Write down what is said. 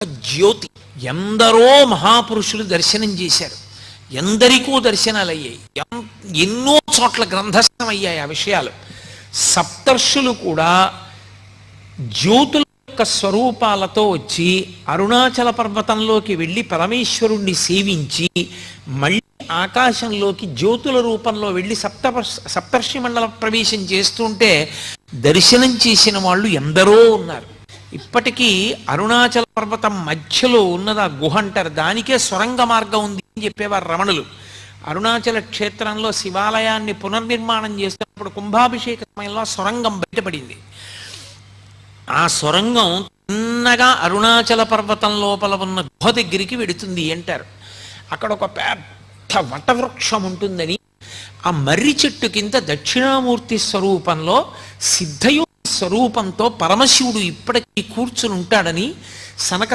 జ్యోతి. ఎందరో మహాపురుషులు దర్శనం చేశారు, ఎందరికో దర్శనాలు అయ్యాయి, ఎన్నో చోట్ల గ్రంథస్థం అయ్యాయి ఆ విషయాలు. సప్తర్షులు కూడా జ్యోతుల యొక్క స్వరూపాలతో వచ్చి అరుణాచల పర్వతంలోకి వెళ్ళి పరమేశ్వరుణ్ణి సేవించి మళ్ళీ ఆకాశంలోకి జ్యోతుల రూపంలో వెళ్ళి సప్తర్షి మండల ప్రవేశం చేస్తుంటే దర్శనం చేసిన వాళ్ళు ఎందరో ఉన్నారు. ఇప్పటికీ అరుణాచల పర్వతం మధ్యలో ఉన్నది ఆ గుహ అంటారు, దానికే సొరంగ మార్గం ఉంది అని చెప్పేవారు రమణులు. అరుణాచల క్షేత్రంలో శివాలయాన్ని పునర్నిర్మాణం చేసినప్పుడు కుంభాభిషేక సమయంలో సొరంగం బయటపడింది. ఆ సొరంగం చిన్నగా అరుణాచల పర్వతం లోపల ఉన్న గుహ దగ్గరికి వెడుతుంది అంటారు. అక్కడ ఒక పెద్ద వటవృక్షం ఉంటుందని, ఆ మర్రి చెట్టు కింద దక్షిణామూర్తి స్వరూపంలో సిద్ధయో స్వరూపంతో పరమశివుడు ఇప్పటికీ కూర్చుని ఉంటాడని సనక